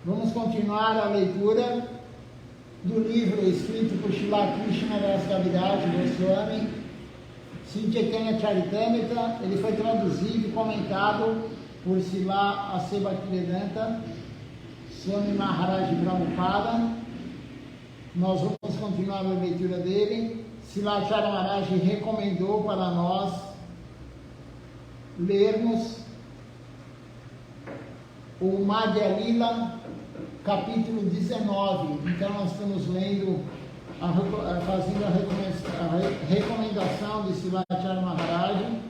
Vamos continuar a leitura do livro escrito por Srila Krishna Das Kaviraj Goswami, Sri Chaitanya Charitamrita. Ele foi traduzido e comentado por Srila A.C. Bhaktivedanta Swami Maharaj Prabhupada. Nós vamos continuar a leitura dele. Srila Acharya Maharaj recomendou para nós lermos o Madhya Lila, capítulo 19. Então nós estamos lendo, fazendo a recomendação de Srila Acharya Maharaj.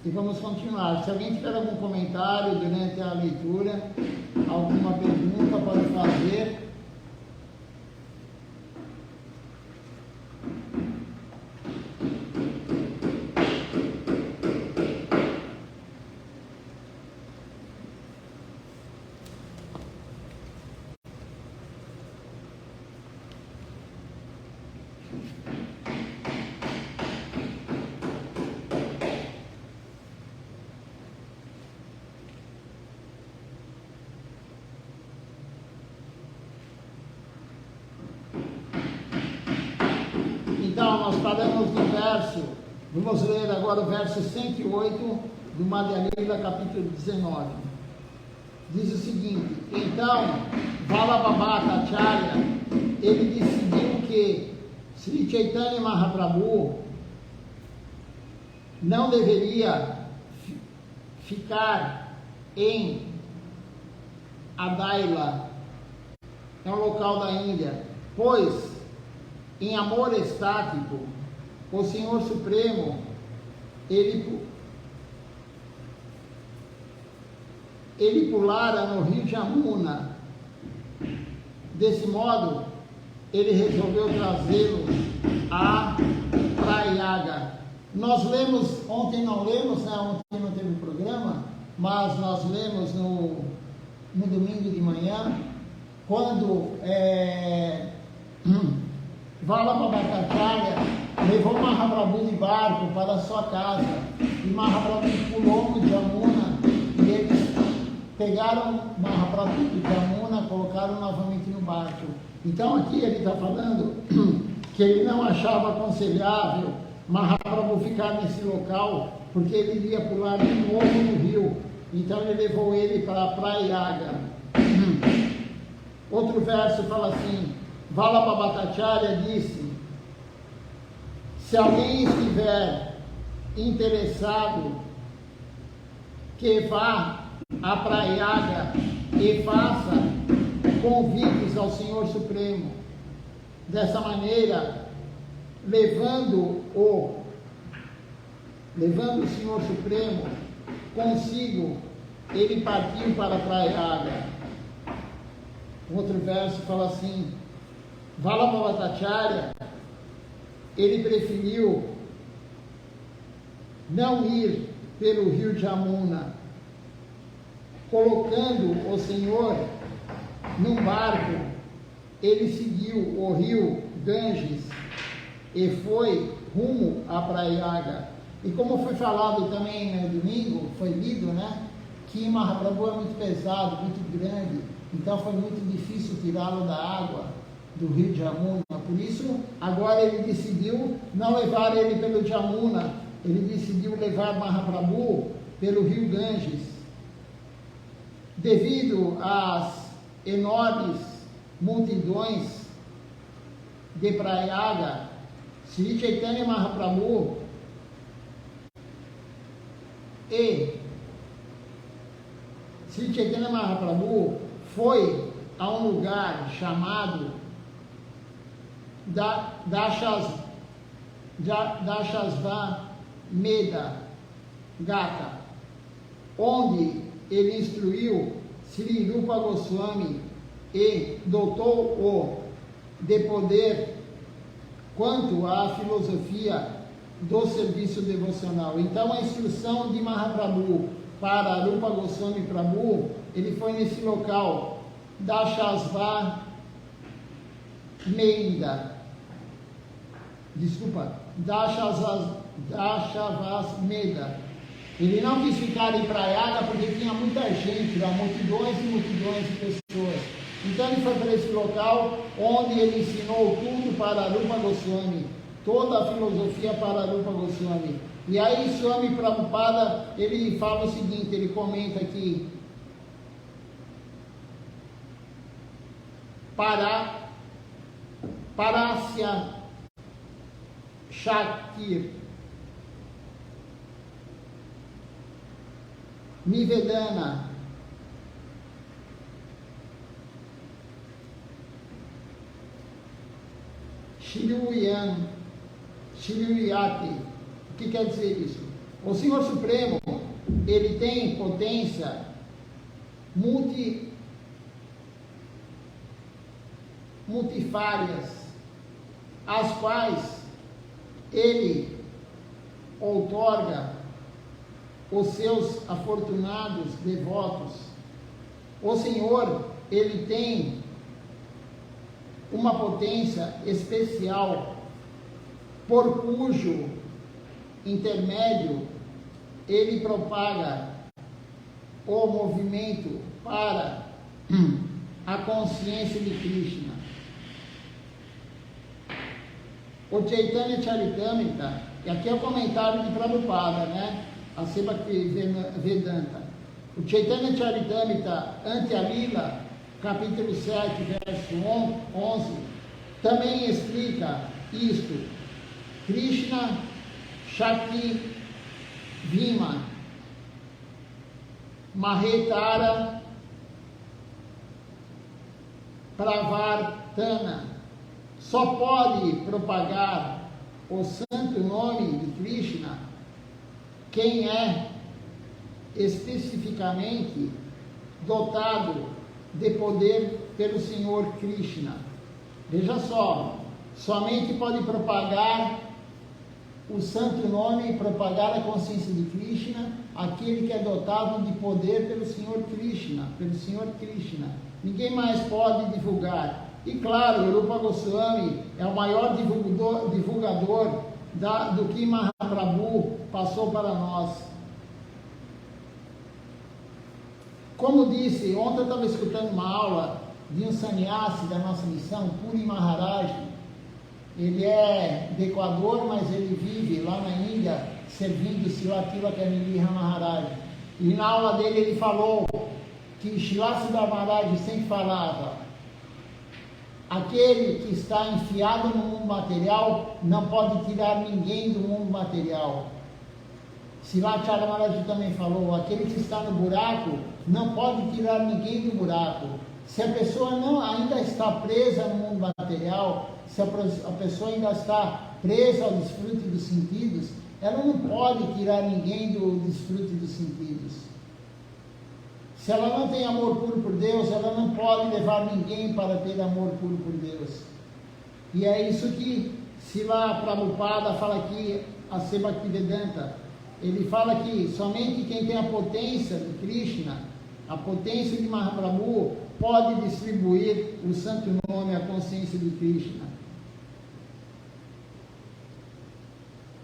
E vamos continuar. Se alguém tiver algum comentário durante a leitura, alguma pergunta, pode fazer. Então, nós paramos no verso, vamos ler agora o verso 108 do Madhya Lila, capítulo 19. Diz o seguinte: então, Vallabhabha Acharya, ele decidiu que Sri Chaitanya Mahaprabhu não deveria ficar em Adaila, é um local da Índia, pois em amor estático, o Senhor Supremo, ele pulara no rio Jamuna. Desse modo, ele resolveu trazê-lo a Prayaga. Nós lemos, ontem não lemos, né? Ontem não teve programa, mas nós lemos no domingo de manhã, quando Vallabhabha Acharya levou Mahaprabhu de barco para sua casa, e Mahaprabhu pulou no Jamuna, e eles pegaram Mahaprabhu do Jamuna, colocaram novamente no barco. Então aqui ele está falando que ele não achava aconselhável Mahaprabhu ficar nesse local, porque ele iria pular de novo no rio. Então ele levou ele para a Prayaga. Outro verso fala assim: Vallabhabha Acharya disse: se alguém estiver interessado, que vá à Prayaga e faça convites ao Senhor Supremo. Dessa maneira, levando o Senhor Supremo consigo, ele partiu para a Prayaga. Outro verso fala assim: Vallabhabha Acharya, ele preferiu não ir pelo rio Jamuna, colocando o Senhor num barco. Ele seguiu o rio Ganges e foi rumo à Prayaga. E como foi falado também no domingo, foi lido, né, que Mahaprabhu é muito pesado, muito grande, então foi muito difícil tirá-lo da água do rio Jamuna. Por isso, agora ele decidiu não levar ele pelo Jamuna, ele decidiu levar Mahaprabhu pelo rio Ganges. Devido às enormes multidões de Prayaga, Sri Chaitanya Mahaprabhu foi a um lugar chamado Dashasvamedha Gata, onde ele instruiu Sri Rupa Goswami e dotou-o de poder quanto à filosofia do serviço devocional. Então a instrução de Mahaprabhu para Rupa Goswami Prabhu, ele foi nesse local, Dashasvamedha, Dashavasmedha. Ele não quis ficar em Prayaga porque tinha gente lá, multidões e multidões de pessoas. Então ele foi para esse local onde ele ensinou tudo para Rupa Goswami, toda a filosofia para Rupa Goswami. E aí Swami Prabhupada, ele fala o seguinte, ele comenta aqui, Parasya Shaktir Nivedana Shiruyati. O que quer dizer isso? O Senhor Supremo, ele tem potência multifárias, as quais ele outorga os seus afortunados devotos. O Senhor, ele tem uma potência especial, por cujo intermédio ele propaga o movimento para a consciência de Krishna. O Chaitanya Charitamrita, e aqui é o comentário de Prabhupada, né? A Seva-bhakti Vedanta. O Chaitanya Charitamrita Ante-alila, capítulo 7, verso 11, também explica isto. Krishna Shakti Bhima Mahetara Pravartana. Só pode propagar o santo nome de Krishna quem é especificamente dotado de poder pelo Senhor Krishna. Veja só, somente pode propagar o santo nome e propagar a consciência de Krishna aquele que é dotado de poder pelo Senhor Krishna, Ninguém mais pode divulgar. E claro, o Rupa Goswami é o maior divulgador do que Mahaprabhu passou para nós. Como disse, ontem eu estava escutando uma aula de um sannyasi da nossa missão, Puri Maharaj. Ele é do Equador, mas ele vive lá na Índia, servindo Srila Tilaka Maharaj. E na aula dele ele falou que Srila Sridhar Maharaj sempre falava: aquele que está enfiado no mundo material não pode tirar ninguém do mundo material. Srila Acharya Maharaj também falou: aquele que está no buraco não pode tirar ninguém do buraco. Se a pessoa ainda está presa no mundo material, se a pessoa ainda está presa ao desfrute dos sentidos, ela não pode tirar ninguém do desfrute dos sentidos. Se ela não tem amor puro por Deus, ela não pode levar ninguém para ter amor puro por Deus. E é isso que Srila Prabhupada fala aqui, a Seva-bhakti Vedanta. Ele fala que somente quem tem a potência de Krishna, a potência de Mahaprabhu, pode distribuir o santo nome, a consciência de Krishna.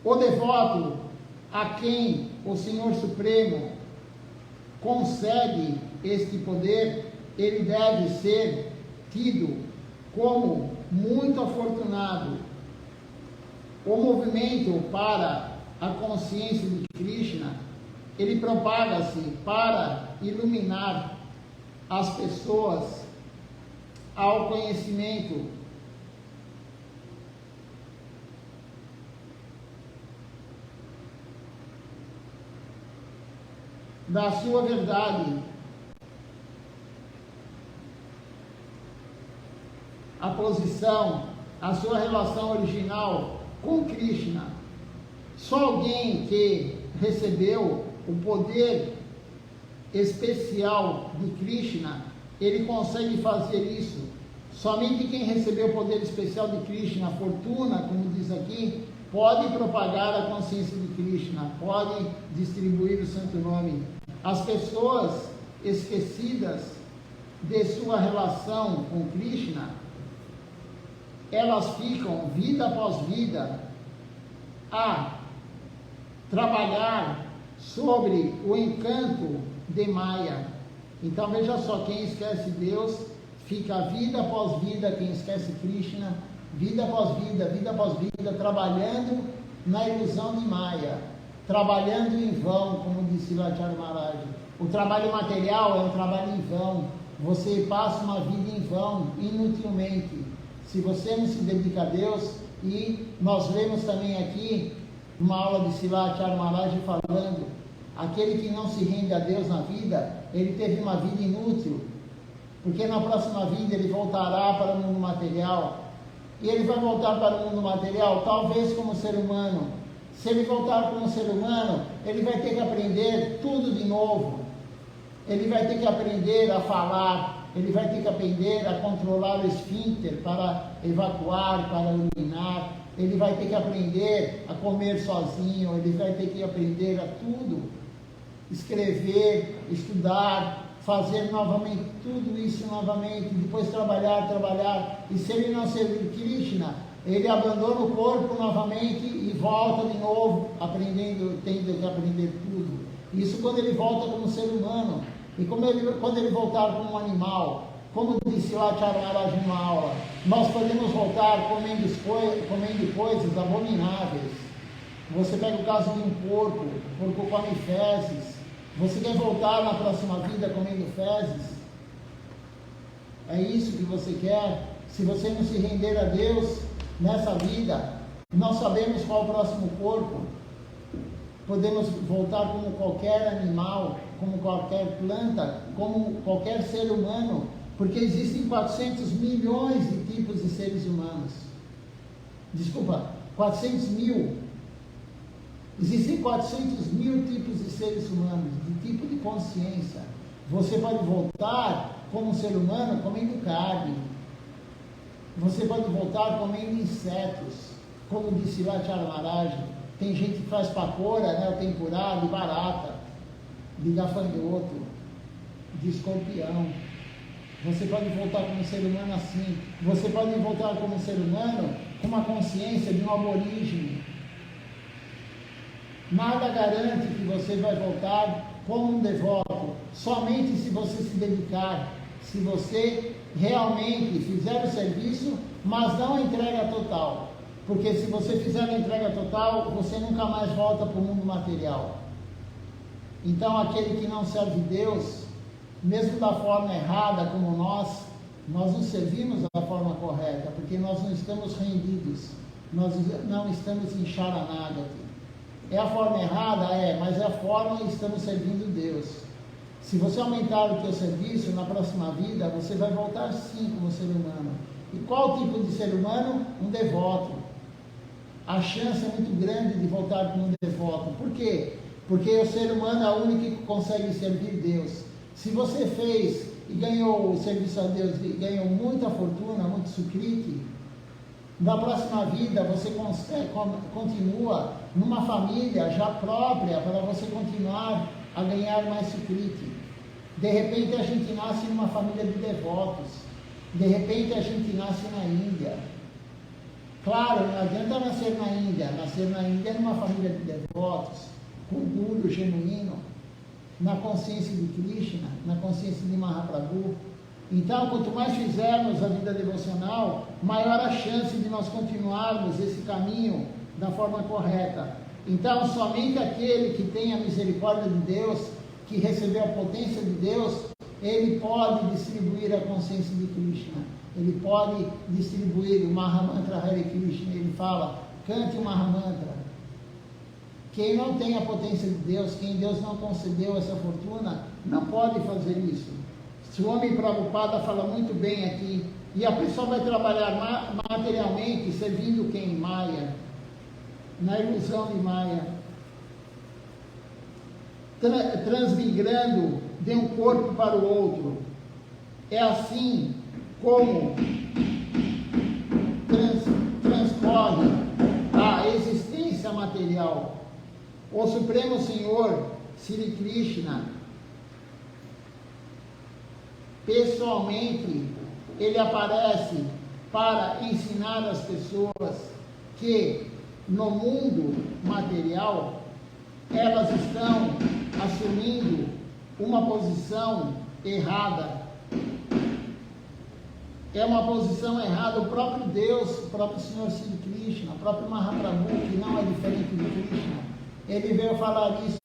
O devoto a quem o Senhor Supremo concede este poder, ele deve ser tido como muito afortunado. O movimento para a consciência de Krishna, ele propaga-se para iluminar as pessoas ao conhecimento da sua verdade, a posição, a sua relação original com Krishna. Só alguém que recebeu o poder especial de Krishna, ele consegue fazer isso. Somente quem recebeu o poder especial de Krishna, a fortuna, como diz aqui, pode propagar a consciência de Krishna, pode distribuir o santo nome. As pessoas esquecidas de sua relação com Krishna, elas ficam, vida após vida, a trabalhar sobre o encanto de Maya. Então veja só, quem esquece Deus, fica vida após vida, quem esquece Krishna, vida após vida, trabalhando na ilusão de Maya, trabalhando em vão, como disse Lachar Maharaj. O trabalho material é um trabalho em vão, você passa uma vida em vão, inutilmente, se você não se dedica a Deus. E nós vemos também aqui uma aula de Silachar Maharaj falando, aquele que não se rende a Deus na vida, ele teve uma vida inútil, porque na próxima vida ele voltará para o mundo material, e ele vai voltar para o mundo material talvez como ser humano. Se ele voltar como ser humano, ele vai ter que aprender tudo de novo, ele vai ter que aprender a falar, ele vai ter que aprender a controlar o esfíncter para evacuar, para urinar, ele vai ter que aprender a comer sozinho, ele vai ter que aprender a tudo, escrever, estudar, fazer novamente, tudo isso novamente, depois trabalhar, e se ele não servir Krishna, ele abandona o corpo novamente e volta de novo, aprendendo, tendo que aprender tudo. Isso quando ele volta como ser humano. E quando ele voltar como um animal, como disse lá Charmaraj em uma aula, nós podemos voltar comendo coisas abomináveis. Você pega o caso de um porco, o porco come fezes. Você quer voltar na próxima vida comendo fezes? É isso que você quer? Se você não se render a Deus nessa vida, nós sabemos qual é o próximo corpo. Podemos voltar como qualquer animal, como qualquer planta, como qualquer ser humano, porque existem 400 milhões de tipos de seres humanos. Desculpa, 400 mil. Existem 400 mil tipos de seres humanos, de tipo de consciência. Você pode voltar como ser humano comendo carne. Você pode voltar comendo insetos, como disse Lachar Maharaj. Tem gente que faz pakora, né, o tempurá de barata, de gafanhoto, de escorpião. Você pode voltar como ser humano assim. Você pode voltar como ser humano com uma consciência de um aborígene. Nada garante que você vai voltar como um devoto, somente se você se dedicar, se você realmente fizer o serviço, mas não a entrega total. Porque se você fizer a entrega total, você nunca mais volta para o mundo material. Então aquele que não serve Deus, mesmo da forma errada como nós não servimos da forma correta, porque nós não estamos rendidos, nós não estamos em Sharanagati. É a forma errada? É, mas é a forma e estamos servindo Deus. Se você aumentar o teu serviço, na próxima vida, você vai voltar sim como ser humano. E qual tipo de ser humano? Um devoto. A chance é muito grande de voltar como um devoto. Por quê? Porque o ser humano é o único que consegue servir Deus. Se você fez e ganhou o serviço a Deus, e ganhou muita fortuna, muito sukriti, na próxima vida você continua numa família já própria para você continuar a ganhar mais sukriti. De repente a gente nasce numa família de devotos. De repente a gente nasce na Índia. Claro, não adianta nascer na Índia. Nascer na Índia numa família de devotos, com orgulho genuíno, na consciência de Krishna, na consciência de Mahaprabhu. Então, quanto mais fizermos a vida devocional, maior a chance de nós continuarmos esse caminho da forma correta. Então, somente aquele que tem a misericórdia de Deus, que recebeu a potência de Deus, ele pode distribuir a consciência de Krishna. Ele pode distribuir o Mahamantra Hare Krishna. Ele fala, cante o Mahamantra. Quem não tem a potência de Deus, quem Deus não concedeu essa fortuna, não pode fazer isso. Se o homem Prabhupada fala muito bem aqui, e a pessoa vai trabalhar materialmente, servindo quem? Maya, na ilusão de Maya, transmigrando de um corpo para o outro. É assim como transcorre a existência material. O Supremo Senhor, Sri Krishna, pessoalmente, ele aparece para ensinar as pessoas que no mundo material elas estão assumindo uma posição errada. É uma posição errada. O próprio Deus, o próprio Senhor Sri Krishna, o próprio Mahaprabhu, que não é diferente de Krishna, ele veio falar isso.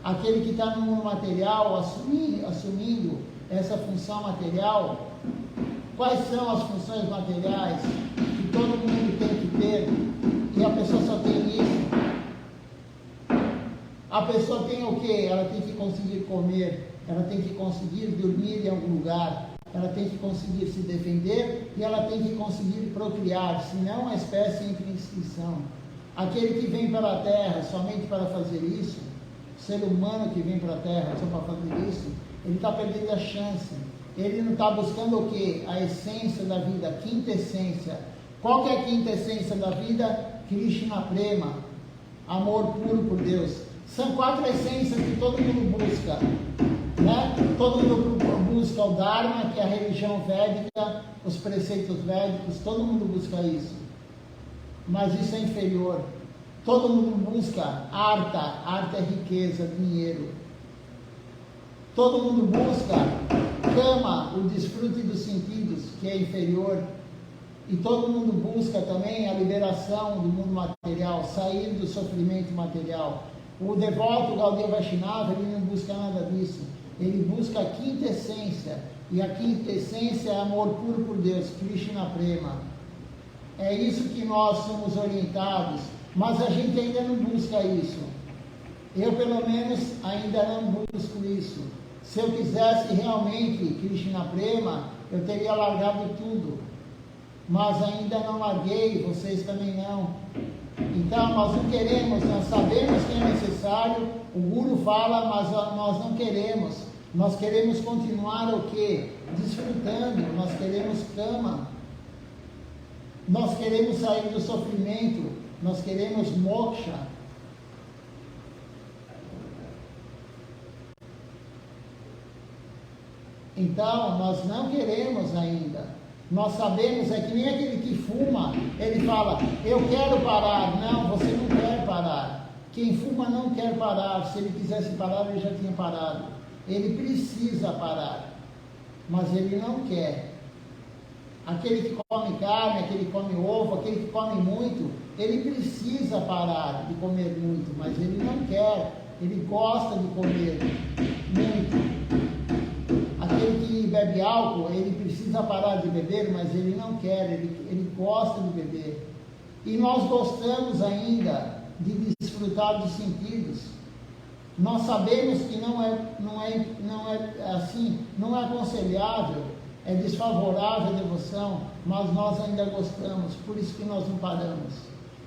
Aquele que está no mundo material, assumindo essa função material. Quais são as funções materiais que todo mundo tem que ter e a pessoa só tem isso? A pessoa tem o quê? Ela tem que conseguir comer, ela tem que conseguir dormir em algum lugar, ela tem que conseguir se defender e ela tem que conseguir procriar, senão a espécie entra em extinção. Aquele que vem para a Terra somente para fazer isso, o ser humano que vem para a Terra só para fazer isso, ele está perdendo a chance. Ele não está buscando o quê? A essência da vida, a quinta essência. Qual que é a quinta essência da vida? Krishna Prema, amor puro por Deus. São 4 essências que todo mundo busca, né? Todo mundo busca o Dharma, que é a religião védica, os preceitos védicos, todo mundo busca isso. Mas isso é inferior. Todo mundo busca arta é riqueza, dinheiro. Todo mundo busca kama, o desfrute dos sentidos, que é inferior. E todo mundo busca também a liberação do mundo material, sair do sofrimento material. O devoto Gaudiya Vaishnava, ele não busca nada disso. Ele busca a quinta essência. E a quinta essência é amor puro por Deus, Krishna Prema. É isso que nós somos orientados. Mas a gente ainda não busca isso. Eu, pelo menos, ainda não busco isso. Se eu quisesse realmente Krishna Prema, eu teria largado tudo. Mas ainda não larguei, vocês também não. Então, nós não queremos, nós sabemos que é necessário, o Guru fala, mas nós não queremos. Nós queremos continuar o quê? Desfrutando, nós queremos kama. Nós queremos sair do sofrimento, nós queremos moksha. Então, nós não queremos ainda. Nós sabemos, é que nem aquele que fuma, ele fala, eu quero parar. Não, você não quer parar. Quem fuma não quer parar. Se ele quisesse parar, ele já tinha parado. Ele precisa parar, mas ele não quer. Aquele que come carne, aquele que come ovo, aquele que come muito, ele precisa parar de comer muito, mas ele não quer. Ele gosta de comer muito. Aquele que bebe álcool, ele precisa parar de beber, mas ele não quer, ele gosta de beber. E nós gostamos ainda de desfrutar dos sentidos. Nós sabemos que não é assim, não é aconselhável, é desfavorável a devoção, mas nós ainda gostamos, por isso que nós não paramos.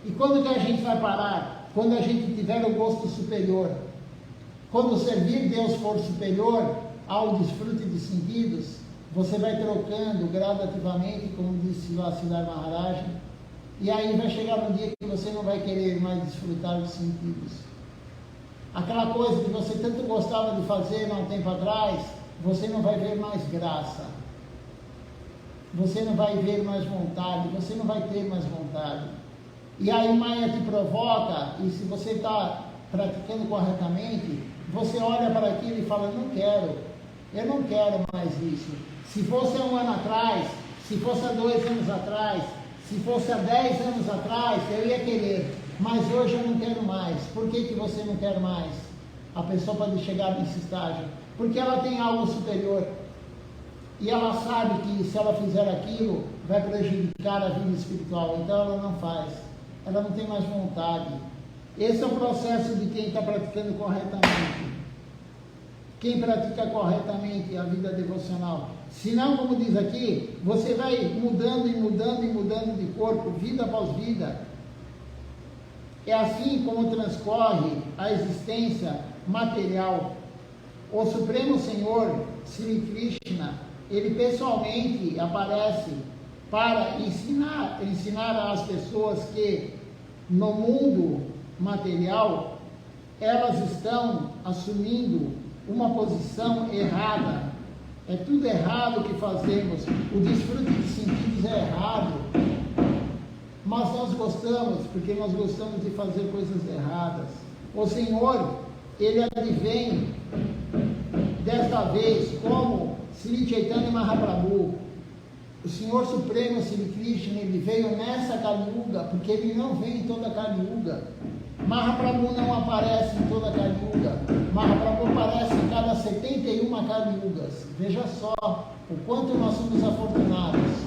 E quando que a gente vai parar? Quando a gente tiver o gosto superior. Quando servir Deus for superior ao desfrute de sentidos, você vai trocando gradativamente, como disse lá Siddhartha Maharaj, e aí vai chegar um dia que você não vai querer mais desfrutar dos sentidos. Aquela coisa que você tanto gostava de fazer há um tempo atrás, você não vai ver mais graça. Você não vai ver mais vontade, você não vai ter mais vontade. E aí Maya te provoca, e se você está praticando corretamente, você olha para aquilo e fala, eu não quero mais isso. Se fosse há 1 ano atrás, se fosse há 2 anos atrás, se fosse há 10 anos atrás, eu ia querer, mas hoje eu não quero mais. Por que você não quer mais? A pessoa pode chegar nesse estágio, porque ela tem algo superior, e ela sabe que se ela fizer aquilo, vai prejudicar a vida espiritual, então ela não faz, ela não tem mais vontade. Esse é o processo de quem está praticando corretamente. Quem pratica corretamente a vida devocional. Senão, como diz aqui, você vai mudando e mudando e mudando de corpo, vida após vida. É assim como transcorre a existência material. O Supremo Senhor, Sri Krishna, ele pessoalmente aparece para ensinar às pessoas que no mundo material elas estão assumindo uma posição errada. É tudo errado o que fazemos. O desfrute de sentidos é errado. Mas nós gostamos, porque nós gostamos de fazer coisas erradas. O Senhor, ele advém desta vez como Sri Chaitanya Mahaprabhu, o Senhor Supremo Sri Krishna, ele veio nessa Kali Yuga, porque ele não vem em toda a Kali Yuga. Mahaprabhu não aparece em toda a Kali Yuga. Mahaprabhu aparece em cada 71 Kali Yugas. Veja só o quanto nós somos afortunados.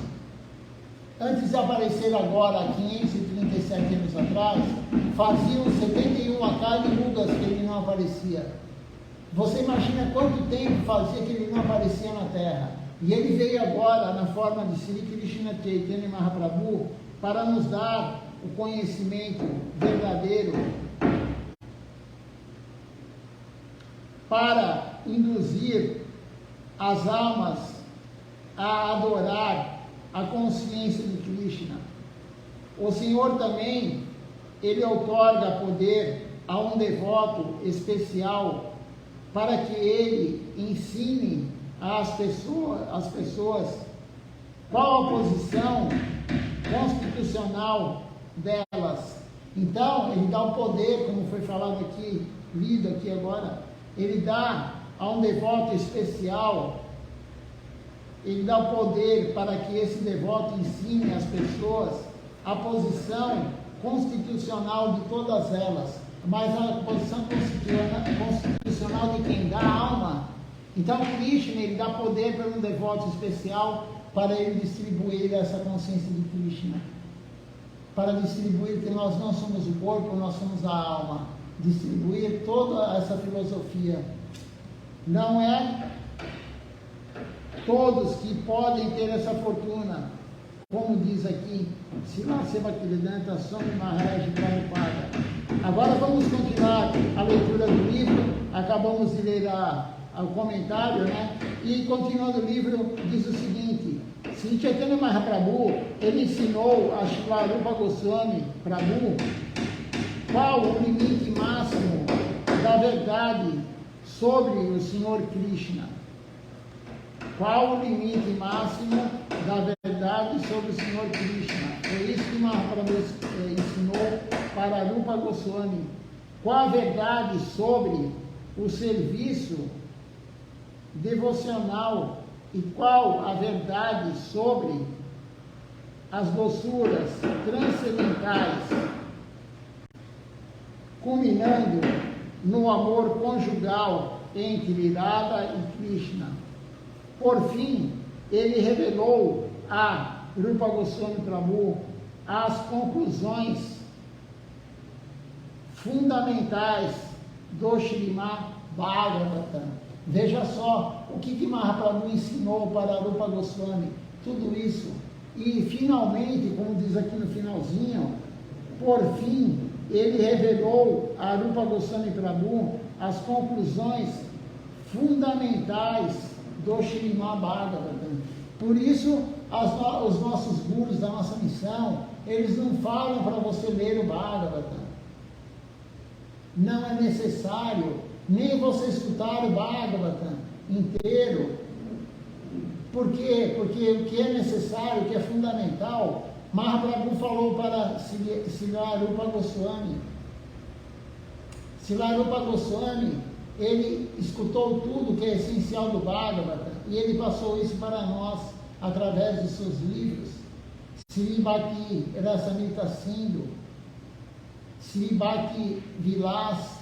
Antes de aparecer agora, 537 anos atrás, faziam 71 Kali Yugas que ele não aparecia. Você imagina quanto tempo fazia que ele não aparecia na Terra. E ele veio agora na forma de Sri Krishna Chaitanya Mahaprabhu para nos dar o conhecimento verdadeiro, para induzir as almas a adorar a consciência de Krishna. O Senhor também, ele outorga poder a um devoto especial para que ele ensine às pessoas qual a posição constitucional delas. Então, ele dá o poder, como foi falado aqui, lido aqui agora, ele dá a um devoto especial, ele dá o poder para que esse devoto ensine às pessoas a posição constitucional de todas elas, mas a posição constitucional de quem dá a alma. Então, Krishna, ele dá poder para um devoto especial para ele distribuir essa consciência de Krishna, para distribuir que nós não somos o corpo, nós somos a alma, distribuir toda essa filosofia. Não é todos que podem ter essa fortuna, como diz aqui, Srila Bhaktivedanta Swami Maharaj Prabhupada. Agora vamos continuar a leitura do livro, acabamos de ler o comentário, né? E continuando o livro, diz o seguinte: Sri Chaitanya Mahaprabhu, ele ensinou a Srila Rupa Goswami Prabhu qual o limite máximo da verdade sobre o Senhor Krishna. Qual o limite máximo da verdade sobre o Senhor Krishna? Foi isso que Mahaprabhu ensinou para Rupa Goswami. Qual a verdade sobre o serviço devocional e qual a verdade sobre as doçuras transcendentais, culminando no amor conjugal entre Radha e Krishna. Por fim, ele revelou a Rupa Goswami Prabhu as conclusões fundamentais do Śrīmad Bhagavatam. Veja só o que Mahaprabhu ensinou para Rupa Goswami, tudo isso. E finalmente, como diz aqui no finalzinho, por fim, ele revelou a Rupa Goswami Prabhu as conclusões fundamentais do Śrīmad Bhagavatam. Por isso, os nossos gurus da nossa missão, eles não falam para você ler o Bhagavatam. Não é necessário nem você escutar o Bhagavatam inteiro. Por quê? Porque o que é necessário, o que é fundamental, Mahaprabhu falou para Srila Rupa Goswami. Srila Rupa Goswami, ele escutou tudo que é essencial do Bhagavatam e ele passou isso para nós através dos seus livros. Sri Bhakti Rasamrita Sindhu, Sri Bhakti Vilas,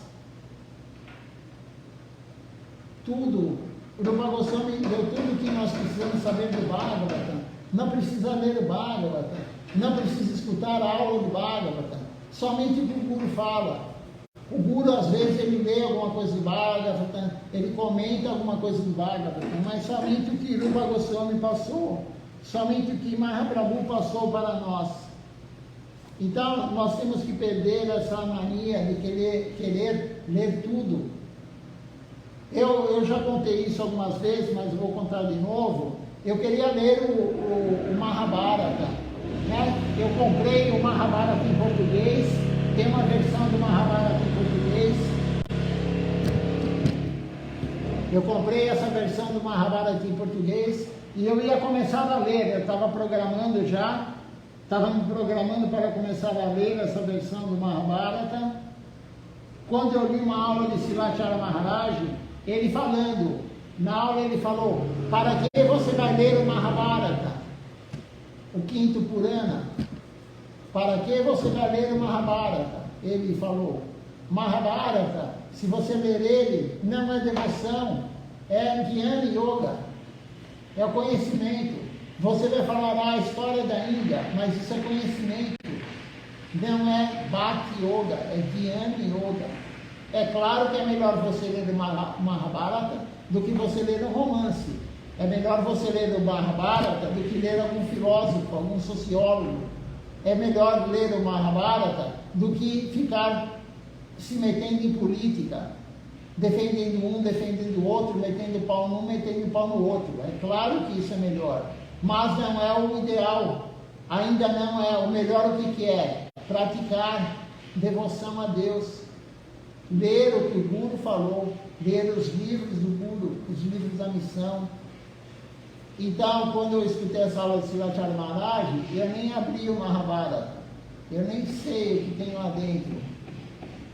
tudo. O Rupa Goswami deu tudo o que nós precisamos saber do Bhagavatam. Não precisa ler o Bhagavatam, não precisa escutar a aula do Bhagavatam, somente o que o Guru fala. O Guru, às vezes, ele lê alguma coisa do Bhagavatam, ele comenta alguma coisa do Bhagavatam, mas somente o que Rupa Goswami passou, somente o que Mahaprabhu passou para nós. Então, nós temos que perder essa mania de querer ler tudo. Eu já contei isso algumas vezes, mas vou contar de novo. Eu queria ler o Mahabharata, né? Eu comprei o Mahabharata em português, tem uma versão do Mahabharata em português. Eu comprei essa versão do Mahabharata em português e eu ia começar a ler. Eu estava programando já, estava me programando para começar a ler essa versão do Mahabharata. Quando eu li uma aula de Silachara Maharaj, ele falando Na aula ele falou, para que você vai ler o Mahabharata, o quinto Purana? Para que você vai ler o Mahabharata? Ele falou, Mahabharata, se você ler ele, não é devoção, é Jnana Yoga, é o conhecimento. Você vai falar a história da Índia, mas isso é conhecimento, não é Bhakti Yoga, é Jnana Yoga. É claro que é melhor você ler o Mahabharata do que você ler um romance. É melhor você ler o Mahabharata do que ler algum filósofo, algum sociólogo. É melhor ler o Mahabharata do que ficar se metendo em política, defendendo um, defendendo o outro, metendo pau num, metendo pau no outro. É claro que isso é melhor, mas não é o ideal. Ainda não é o melhor. O que é? Praticar devoção a Deus. Ler o que o Guru falou, ler os livros do Guru, os livros da missão. Então, quando eu escutei essa aula de Srilacharya Maharaj, eu nem abri o Mahabharata, eu nem sei o que tem lá dentro.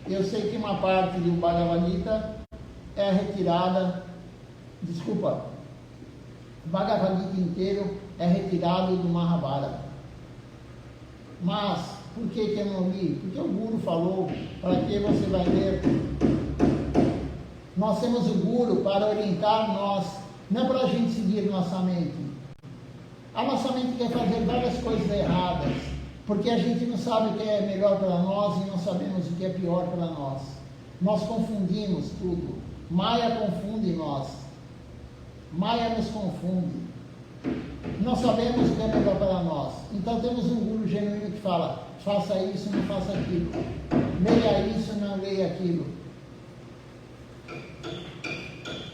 Eu sei que uma parte do Bhagavad Gita é retirada, o Bhagavad Gita inteiro é retirado do Mahabharata. Mas, por que eu não li? Porque o Guru falou, para que você vai ler? Nós temos o Guru para orientar nós, não para a gente seguir nossa mente. A nossa mente quer fazer várias coisas erradas, porque a gente não sabe o que é melhor para nós e não sabemos o que é pior para nós. Nós confundimos tudo. Maya confunde nós. Maya nos confunde. Não sabemos o que é melhor para nós. Então temos um Guru genuíno que fala, faça isso, não faça aquilo. Leia isso, não leia aquilo.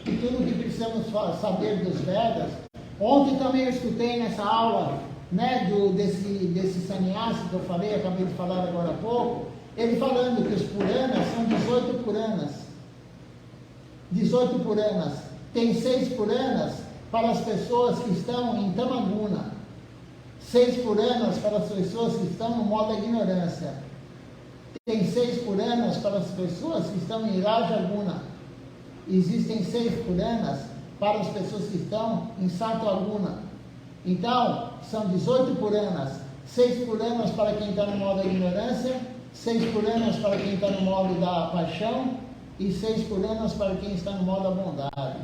E tudo que precisamos saber dos Vedas. Ontem também eu escutei nessa aula, né, desse sannyasi que eu falei, acabei de falar agora há pouco, ele falando que os Puranas são 18 Puranas. 18 Puranas. Tem 6 Puranas para as pessoas que estão em Tamaguna. 6 Puranas para as pessoas que estão no modo da ignorância. Tem 6 Puranas para as pessoas que estão em Rajaguna. Existem 6 Puranas para as pessoas que estão em Sattva-guna. Então, são 18 Puranas. 6 Puranas para quem está no modo da ignorância, 6 Puranas para quem está no modo da paixão e 6 Puranas para quem está no modo da bondade.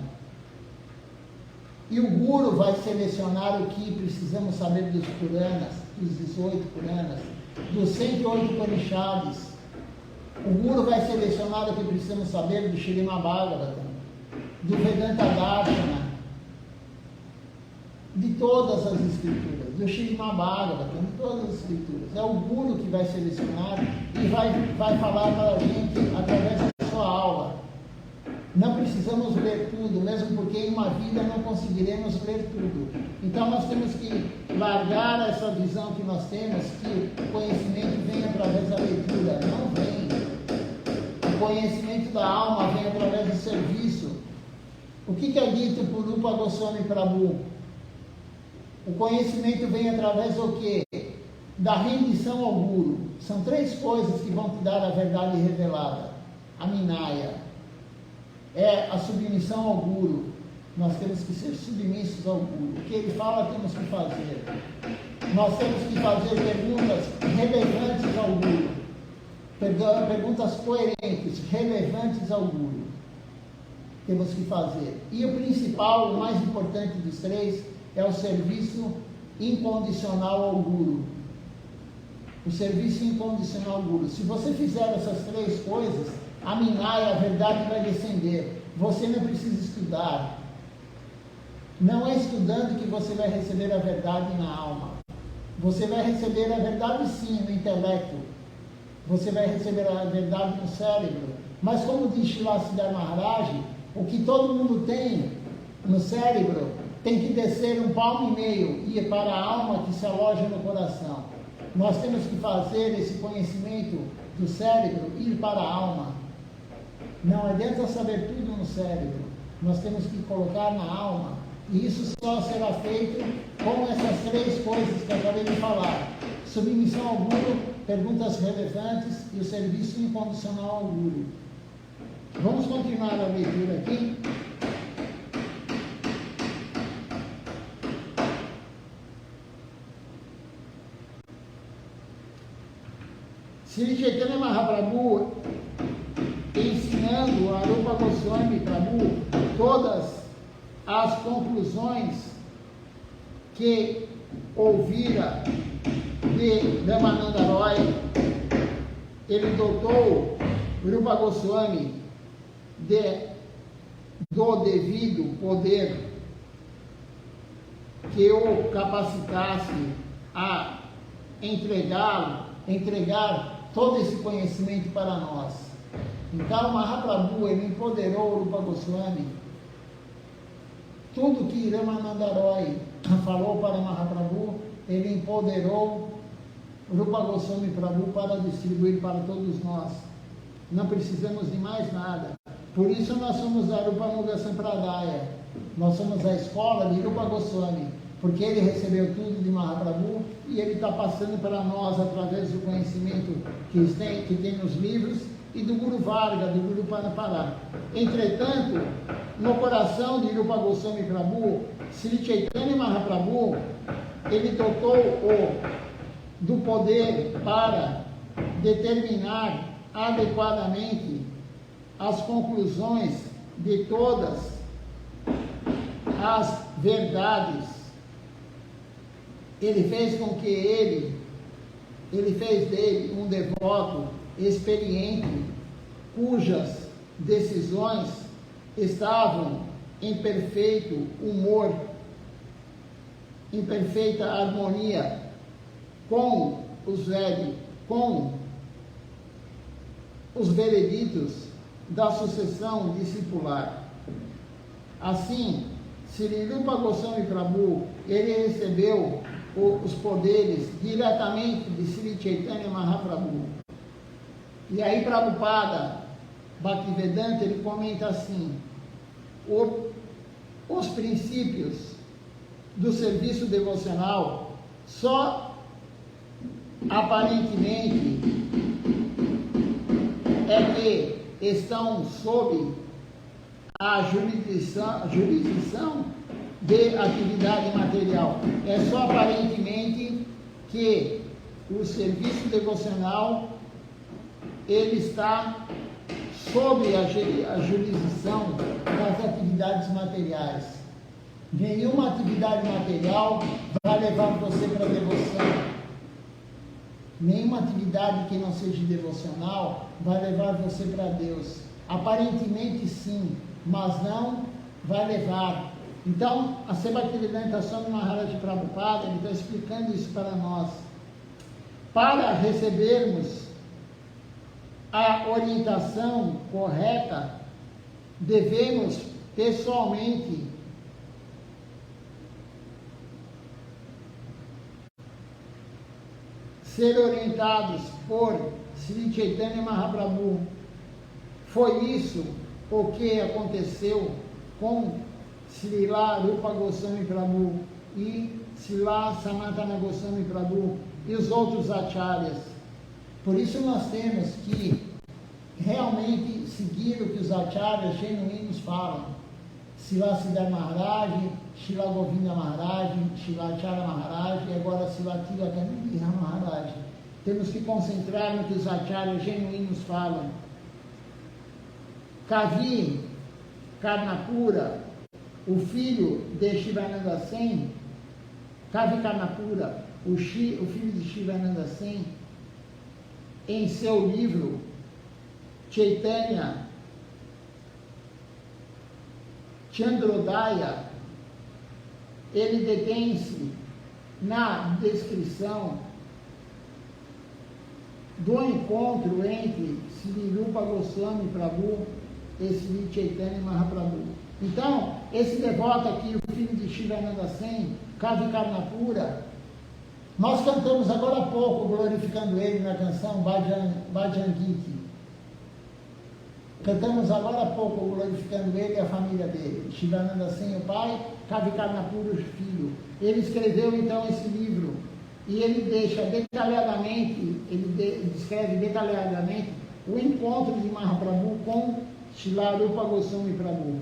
E o Guru vai selecionar o que precisamos saber dos Puranas, dos 18 Puranas, dos 108 Upanishads. O Guru vai selecionar o que precisamos saber do Śrīmad Bhagavatam, do Vedanta Darshana, de todas as escrituras, do Śrīmad Bhagavatam, de todas as escrituras. É o Guru que vai selecionar e vai falar para a gente através da sua aula. Não precisamos ler tudo, mesmo porque em uma vida não conseguiremos ler tudo. Então nós temos que largar essa visão que nós temos, que o conhecimento vem através da leitura. Não vem. O conhecimento da alma vem através do serviço. O que é dito por Rupa Goswami Prabhu? O conhecimento vem através do quê? Da rendição ao Guru. São 3 coisas que vão te dar a verdade revelada. A Minaya é a submissão ao Guru. Nós temos que ser submissos ao Guru. O que ele fala, temos que fazer. Nós temos que fazer perguntas relevantes ao Guru. Perguntas coerentes, relevantes ao Guru. Temos que fazer. E o principal, o mais importante dos 3, é o serviço incondicional ao Guru. O serviço incondicional ao Guru. Se você fizer essas 3 coisas, a Minaya, a verdade vai descender. Você não precisa estudar. Não é estudando que você vai receber a verdade na alma. Você vai receber a verdade sim no intelecto. Você vai receber a verdade no cérebro. Mas como diz Srila Siddhar Maharaj, o que todo mundo tem no cérebro tem que descer 1,5 palmo e ir para a alma que se aloja no coração. Nós temos que fazer esse conhecimento do cérebro ir para a alma. Não adianta saber tudo no cérebro. Nós temos que colocar na alma. E isso só será feito com essas 3 coisas que eu acabei de falar. Submissão ao Guru, perguntas relevantes e o serviço incondicional ao Guru. Vamos continuar a leitura aqui. Sri Chaitanya Mahaprabhu ensinando a Rupa Goswami Prabhu todas as conclusões que ouvira de Ramananda Roy. Ele dotou Rupa Goswami do devido poder que o capacitasse a entregar todo esse conhecimento para nós. Então, Mahaprabhu, ele empoderou Rupa Goswami. Tudo que Ramananda Roy falou para Mahaprabhu, ele empoderou Rupa Goswami Prabhu para distribuir para todos nós. Não precisamos de mais nada. Por isso nós somos a Rupa Nuga Sampradaya. Nós somos a escola de Rupa Goswami, porque ele recebeu tudo de Mahaprabhu e ele está passando para nós através do conhecimento que tem nos livros e do Guru Varga, do Guru Parampara. Entretanto, no coração de Rupa Goswami Prabhu, Sri Chaitanya Mahaprabhu, ele dotou-o do poder para determinar adequadamente as conclusões de todas as verdades. Ele fez com que ele fez dele um devoto experiente, cujas decisões estavam em perfeito humor, em perfeita harmonia com os vereditos da sucessão discipular. Assim, Sri Rupa Goswami Prabhu, ele recebeu os poderes diretamente de Sri Chaitanya Mahaprabhu. E aí Prabhupada Bhaktivedanta, ele comenta assim: os princípios do serviço devocional só aparentemente é que estão sob a jurisdição de atividade material. É só aparentemente que o serviço devocional ele está sob a jurisdição das atividades materiais. Nenhuma atividade material vai levar você para a devoção. Nenhuma atividade que não seja devocional vai levar você para Deus. Aparentemente sim, mas não vai levar. Então, a Bhaktivedanta Swami Maharaj Prabhupada, ele está explicando isso para nós. Para recebermos a orientação correta, devemos pessoalmente ser orientados por Sri Chaitanya Mahaprabhu. Foi isso o que aconteceu com Srila Rupa Goswami Prabhu e Srila Sanatana Goswami Prabhu e os outros acharyas. Por isso nós temos que realmente seguir o que os acharyas genuínos falam. Srila Siddhar Maharaj, Srila Govinda Maharaj, Srila Acharya Maharaj e agora Srila Tilakamudira Maharaj. Temos que concentrar no que os acharyas genuínos falam. Kavi Karnapura, o filho de Shivananda Sen, Kavi Karnapura, o filho de Shivananda Sen, em seu livro Chaitanya Chandrodaya, ele detém-se na descrição do encontro entre Sri Rupa Goswami Prabhu e Sri Chaitanya Mahaprabhu. Então, esse devoto aqui, o filho de Shivananda Sen, Kavi Karnapura, nós cantamos agora há pouco, glorificando ele na canção Bhajan Gita. Cantamos agora há pouco, glorificando ele e a família dele. Shivananda Sen, o pai, Kavi Karnapura, o filho. Ele escreveu então esse livro e ele deixa detalhadamente, descreve detalhadamente o encontro de Mahaprabhu com Srila Rupa Goswami Prabhu.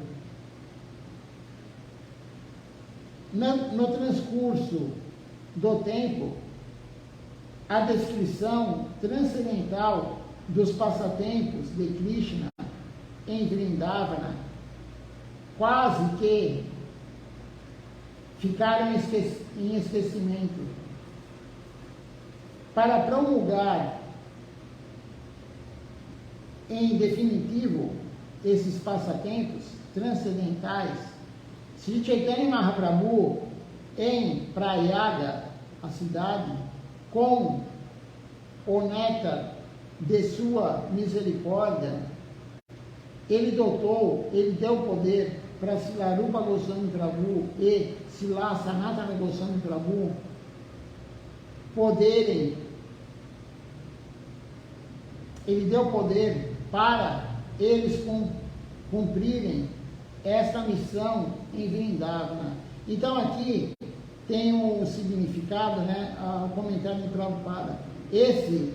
No transcurso do tempo, a descrição transcendental dos passatempos de Krishna em Vrindavana quase que ficaram em esquecimento. Para promulgar em definitivo esses passatempos transcendentais, Sri Chaitanya Mahaprabhu, em Prayaga, a cidade, com o néctar de sua misericórdia, ele deu poder para Srila Rupa Goswami Prabhu e Srila Sanatana Goswami Prabhu ele deu poder para eles cumprirem esta missão em Vrindavana. Então aqui tem um significado, né? O comentário de Prabhupada. Este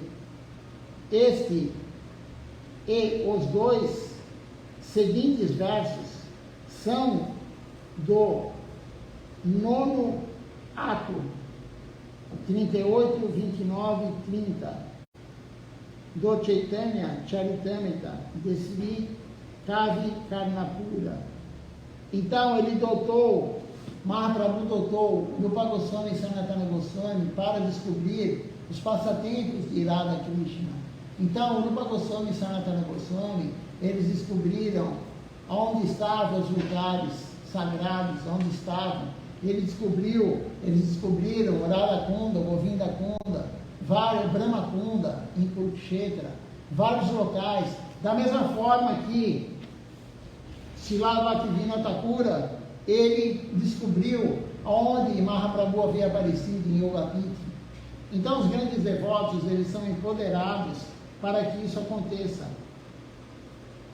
e os dois seguintes versos são do 9º ato, 38, 29 e 30, do Chaitanya Charitamrita, de Sri Kavi Karnapura. Então ele Mahaprabhu dotou Rupa Goswami e Sanatana Goswami para descobrir os passatempos de Radha Krishna. Então, Rupa Goswami e Sanatana Goswami, eles descobriram onde estavam os lugares sagrados, onde estavam. Eles descobriram Radha Kunda, Govinda Kunda, Brahma Kunda, em Kurukshetra, vários locais. Da mesma forma que Srila Bhaktivinoda Thakura, ele descobriu onde Mahaprabhu havia aparecido em Yogapiti. Então os grandes devotos, eles são empoderados para que isso aconteça.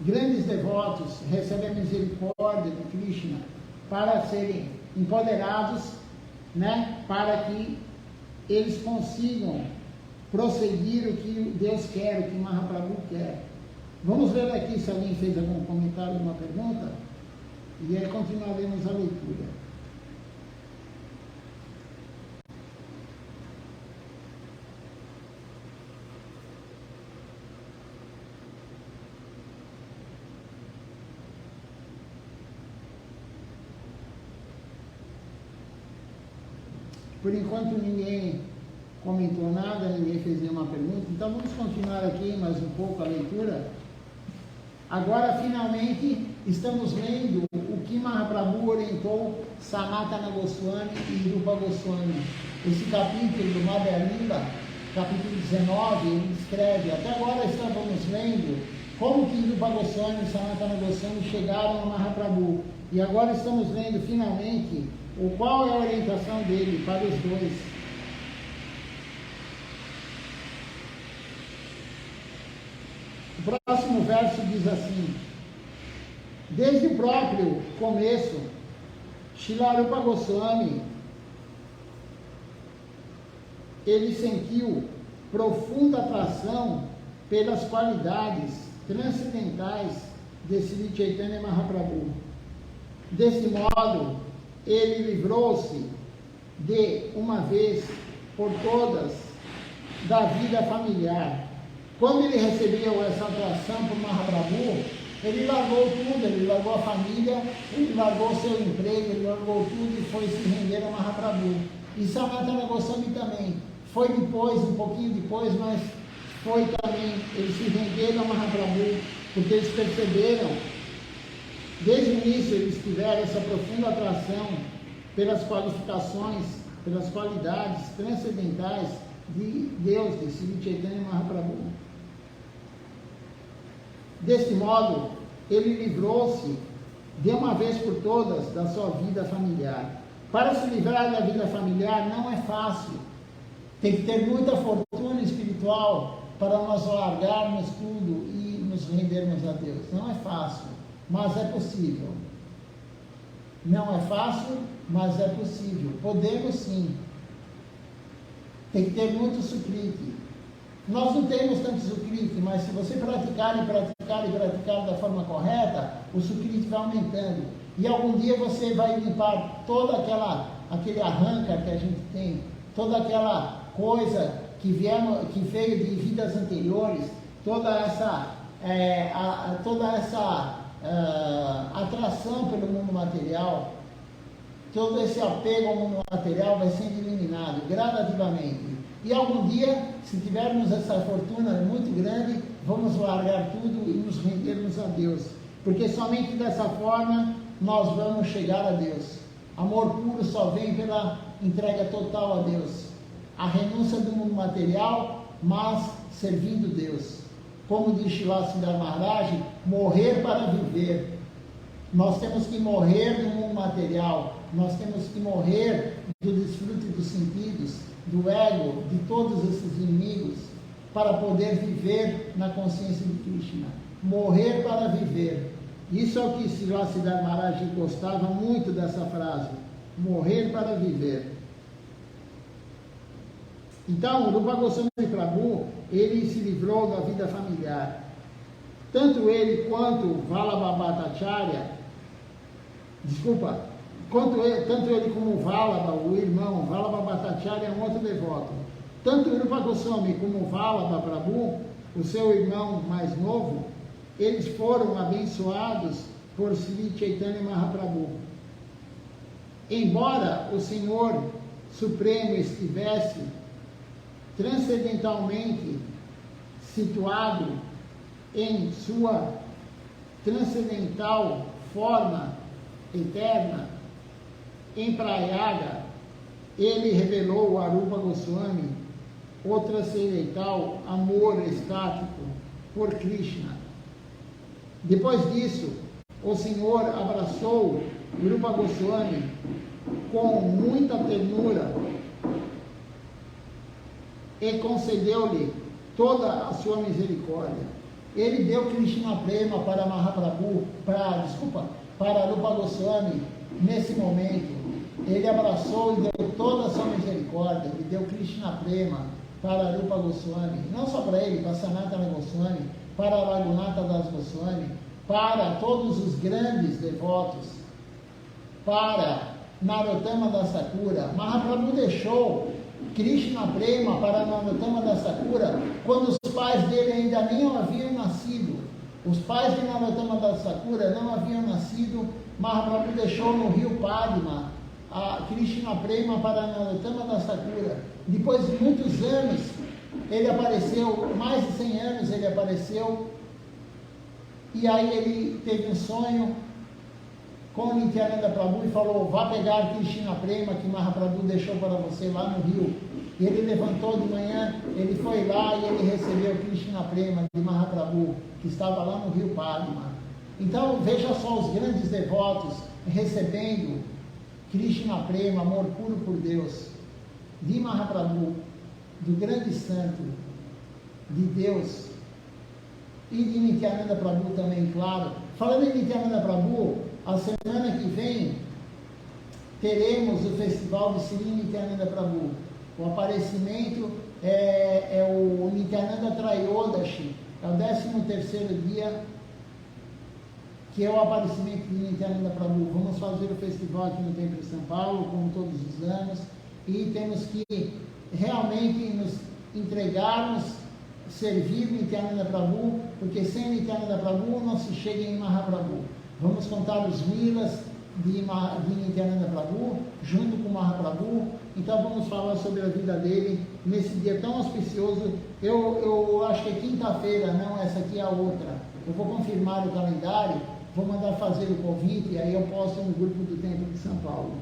Grandes devotos recebem a misericórdia de Krishna para serem empoderados, né, para que eles consigam prosseguir o que Deus quer, o que Mahaprabhu quer. Vamos ver aqui se alguém fez algum comentário, uma pergunta, e aí continuaremos a leitura. Por enquanto ninguém comentou nada, ninguém fez nenhuma pergunta, então vamos continuar aqui mais um pouco a leitura. Agora, finalmente, estamos lendo o que Mahaprabhu orientou Sanatana Goswami e Rupa Goswami. Esse capítulo do Madhya Lila, capítulo 19, ele escreve: até agora estávamos lendo como que Rupa Goswami e Sanatana Goswami chegaram a Mahaprabhu. E agora estamos lendo, finalmente, qual é a orientação dele para os dois. O próximo verso diz assim: desde o próprio começo, Srila Rupa Goswami, ele sentiu profunda atração pelas qualidades transcendentais de Sri Chaitanya Mahaprabhu. Desse modo, ele livrou-se de uma vez por todas da vida familiar. Quando ele recebeu essa atração por Mahaprabhu, ele largou tudo, ele largou a família, ele largou seu emprego, ele largou tudo e foi se render a Mahaprabhu. E Sanatana Goswami também. Foi depois, um pouquinho depois, mas foi também, eles se renderam a Mahaprabhu, porque eles perceberam, desde o início eles tiveram essa profunda atração pelas qualificações, pelas qualidades transcendentais de Deus, de Sri Chaitanya Mahaprabhu. Deste modo, ele livrou-se de uma vez por todas da sua vida familiar. Para se livrar da vida familiar não é fácil. Tem que ter muita fortuna espiritual para nós largarmos tudo e nos rendermos a Deus. Não é fácil, mas é possível. Não é fácil, mas é possível. Podemos sim. Tem que ter muito sukriti. Nós não temos tanto sukriti, mas se você praticar da forma correta, o sukriti vai aumentando. E algum dia você vai limpar toda aquele arrancar que a gente tem, toda aquela coisa que veio de vidas anteriores, toda essa atração pelo mundo material, todo esse apego ao mundo material vai sendo eliminado gradativamente. E algum dia, se tivermos essa fortuna muito grande, vamos largar tudo e nos rendermos a Deus. Porque somente dessa forma nós vamos chegar a Deus. Amor puro só vem pela entrega total a Deus. A renúncia do mundo material, mas servindo Deus. Como diz Srila Siddhar Maharaj, morrer para viver. Nós temos que morrer do mundo material, nós temos que morrer do desfrute dos sentidos, do ego, de todos esses inimigos, para poder viver na consciência de Krishna. Morrer para viver. Isso é o que Srila Siddhar Maharaj gostava muito dessa frase. Morrer para viver. Então, o Rupa Goswami Prabhu, ele se livrou da vida familiar. Tanto ele quanto Vallabha Bhattacharya, tanto ele como Vallabha, o irmão, Vallabha Bhattacharya é um outro devoto. Tanto o Rupa Goswami como Vallabha Prabhu, o seu irmão mais novo, eles foram abençoados por Sri Chaitanya Mahaprabhu. Embora o Senhor Supremo estivesse transcendentalmente situado em sua transcendental forma eterna, em Prayaga, ele revelou a Rupa Goswami o transcendental amor estático por Krishna. Depois disso, o Senhor abraçou Rupa Goswami com muita ternura e concedeu-lhe toda a sua misericórdia. Ele deu Krishna Prema para Mahaprabhu, para Rupa Goswami nesse momento. Ele abraçou e deu toda a sua misericórdia. Ele deu Krishna Prema para Rupa Goswami, não só para ele, para Sanatana Goswami, para Raghunatha Das Goswami, para todos os grandes devotos, para Narottama Das Thakura. Mahaprabhu deixou Krishna Prema para Narottama Das Thakura quando os pais dele ainda nem haviam nascido. Os pais de Narottama Das Thakura não haviam nascido. Mahaprabhu deixou no rio Padma a Krishna Prema para Narottama Das Thakura. Depois de muitos anos, ele apareceu, mais de 100 anos ele apareceu, e aí ele teve um sonho com Nityananda Prabhu e falou: vá pegar Krishna Prema que Mahaprabhu deixou para você lá no rio. E ele levantou de manhã, ele foi lá e ele recebeu Krishna Prema de Mahaprabhu, que estava lá no rio Padma. Então veja só os grandes devotos recebendo Krishna Prema, amor puro por Deus, de Mahaprabhu, do grande santo, de Deus, e de Nityananda Prabhu também, claro. Falando em Nityananda Prabhu, a semana que vem teremos o festival de Sri Nityananda Prabhu. O aparecimento é o Nityananda Trayodashi, é o 13º dia, que é o aparecimento de Nityananda Prabhu. Vamos fazer o festival aqui no Templo de São Paulo, como todos os anos, e temos que realmente nos entregarmos, servir Nityananda Prabhu, porque sem Nityananda Prabhu não se chega em Mahaprabhu. Vamos contar os lilas de Nityananda Prabhu, junto com Mahaprabhu. Então vamos falar sobre a vida dele nesse dia tão auspicioso. Eu acho que é quinta-feira, não, essa aqui é a outra. Eu vou confirmar o calendário, vou mandar fazer o convite, e aí eu posto no grupo do Templo de São Paulo.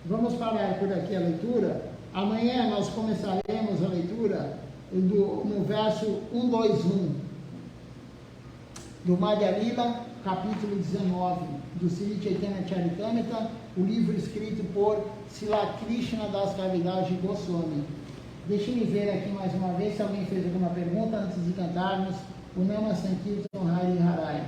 Vamos parar por aqui a leitura. Amanhã nós começaremos a leitura no verso 121 do Madhya Lila, capítulo 19, do Sri Chaitanya Charitamrita, o livro escrito por Srila Krishna Das Kaviraj Goswami. Deixe-me ver aqui mais uma vez se alguém fez alguma pergunta antes de cantarmos o Nama Sankirtan Hari Harai.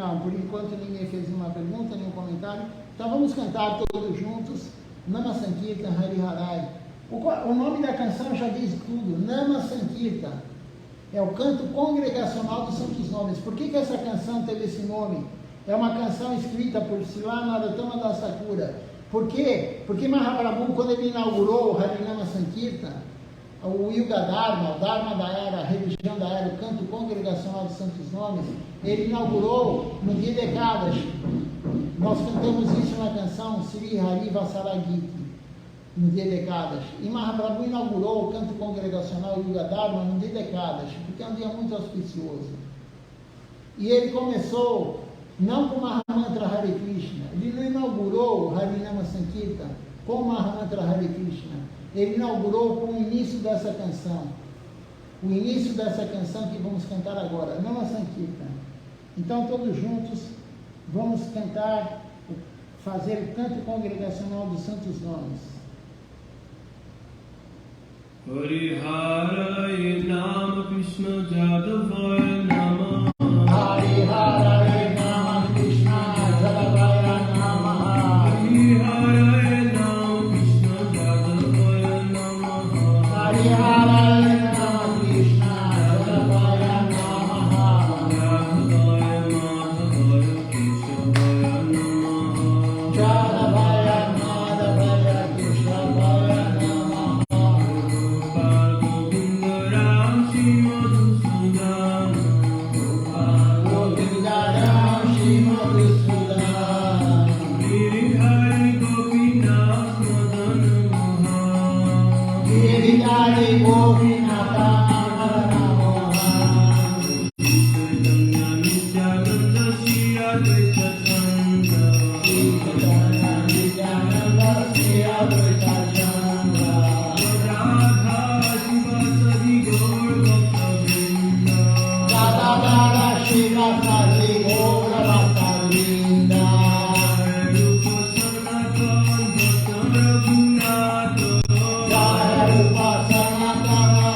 Não, por enquanto ninguém fez nenhuma pergunta, nenhum comentário. Então vamos cantar todos juntos. Nama Sankirtan Hari Harai. O nome da canção já diz tudo. Nama Sankirtan. É o canto congregacional dos Santos Nomes. Por que essa canção teve esse nome? É uma canção escrita por Srila Narottama Das Thakura. Por quê? Porque Mahaprabhu, quando ele inaugurou o Harinama Sankirtan, o Yuga Dharma, o Dharma da Era, a religião da Era, o canto congregacional dos Santos Nomes, ele inaugurou no dia de Ekadashi. Nós cantamos isso na canção Sri Hari Vasaragiti, no dia de Ekadashi. E Mahaprabhu inaugurou o canto congregacional Yuga Dharma no dia de Ekadashi, porque é um dia muito auspicioso. E ele começou não com o Mahamantra Hare Krishna, ele não inaugurou o Harinama Sankirtan com o Mahamantra Hare Krishna. Ele inaugurou com o início dessa canção. O início dessa canção que vamos cantar agora, Nama Sankirtan. Então, todos juntos, vamos cantar, fazer o canto congregacional dos Santos Nomes. Hariharai Nama Krishna Jadavaya Nama. Hariharai Nama Krishna Jadavaya Nama. Hariharai Nama Krishna Jadavaya Nama. Hariharai Nama Krishna Jadavaya Nama. Jadavaya Madhavaya Keshavaya Nama. Jadavaya Madhavaya Keshavaya Nama. Govinda Ram Shri Madhusudan. Govinda Ram Shri Madhusudan. Girihari Gopinath Madan Mohan. Girigari Govinata Madana Mohan. Chaitanya Nityananda Shri Advaita Chandra. Chaitanya Nityananda Shri Advaita Chandra. Radha Shiva Sadi Gaur Bhakta Vrinda. Radha Shiva Sati Gaura Bhakta Vrinda. Rupa Sanatan Bhakta Raghunath. Jaya Rupa Sanatana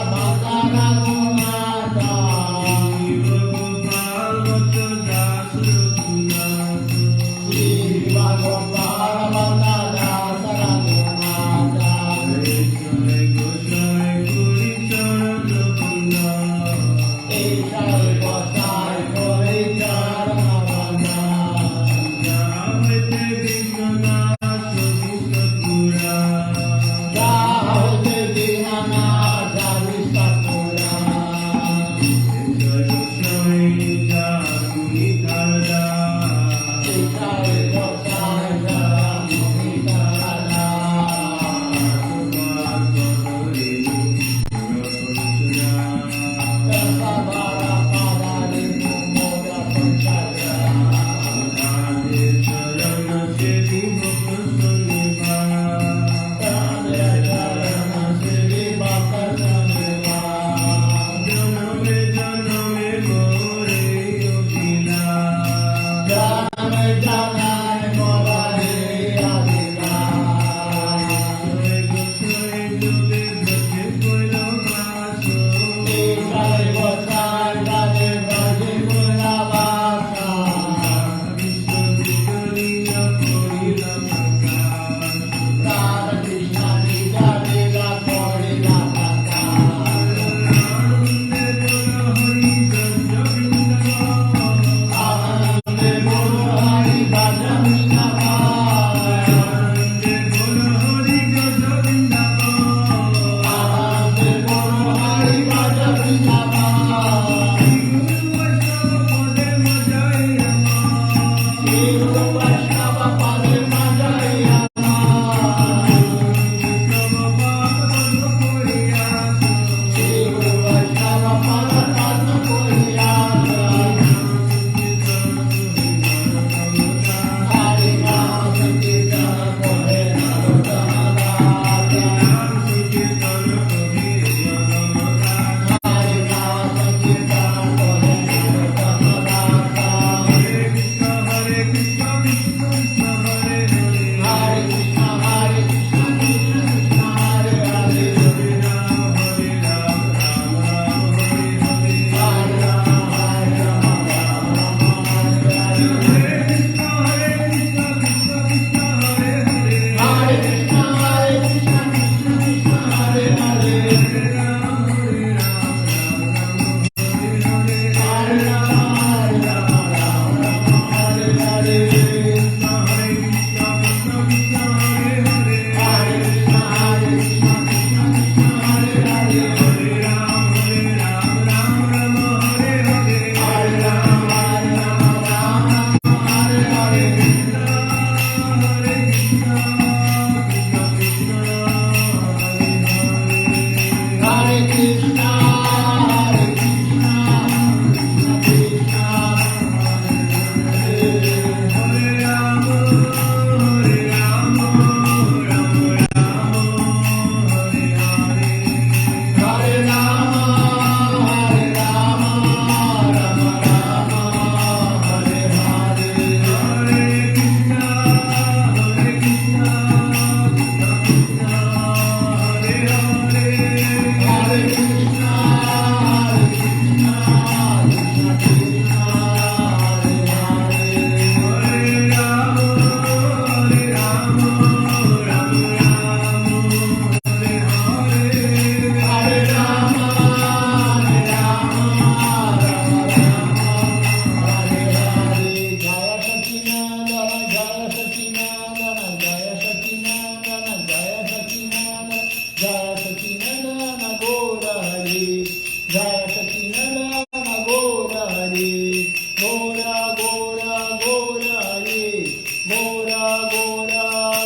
Jaya Sacinandana Gora Hari, Jaya Sacinandana Gora Hari, Gora Gora Gora Hari, Gora Gora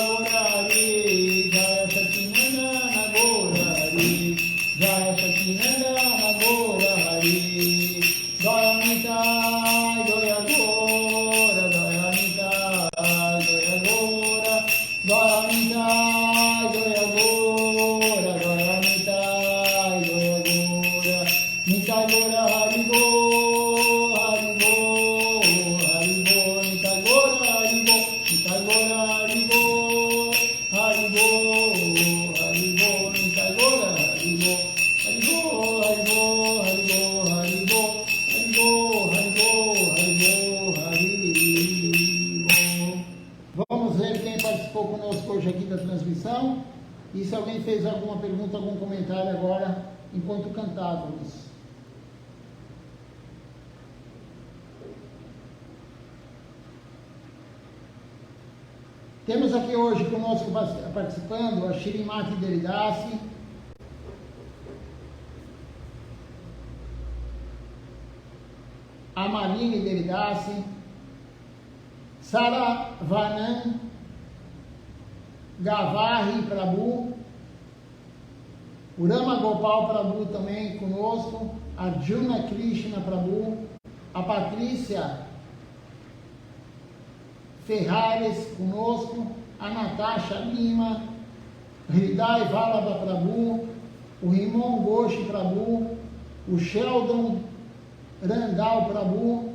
Gora Hari, Jaya Sacinandana Gora Hari, Jaya Sacinandana Gora Hari, Jaya Nitai, Jaya Gora, Jaya Nitai, Jaya Gora, Jaya Nitai, Jaya Gora, Jaya Nitai, Jaya Gora, Nitai Gora Hari Go, Hari Go, Hari Go, Nitai Gora Hari Go, Nitai Gora Hari Go, Hari Go, Hari Go, Nitai Gora Hari Go, Hari Go, Hari Go, Hari Go, Hari Go, Hari Go, Hari Go, Hari Go, Hari Go. Vamos ver quem participou conosco hoje aqui da transmissão e se alguém fez alguma pergunta, algum comentário agora enquanto cantávamos. Temos aqui hoje conosco participando a Shrimati Deridasi, a Malini Deridasi, Saravanan Gavahi Prabhu, o Rama Gopal Prabhu também conosco, Arjuna Krishna Prabhu, a Patrícia Ferrares conosco, a Natasha Lima, Hridai Vallabha Prabhu, o Rimon Ghosh Prabhu, o Sheldon Randall Prabhu,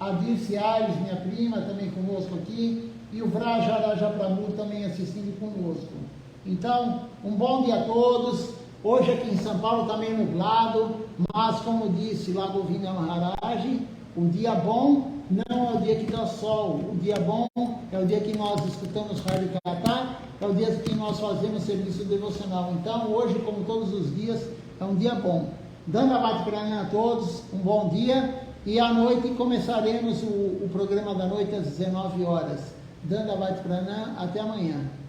a Dirce Aires, minha prima, também conosco aqui, e o Vrajaraja Prabhu também assistindo conosco. Então, um bom dia a todos. Hoje aqui em São Paulo está meio nublado, mas como disse lá Govinda Maharaj, o dia bom não é o dia que dá sol, o dia bom é o dia que nós escutamos Hari Katha, é o dia que nós fazemos serviço devocional. Então, hoje, como todos os dias, é um dia bom. Dandavati Pranam a todos, um bom dia, e à noite começaremos o programa da noite às 19 horas. Dandavati Pranam, até amanhã.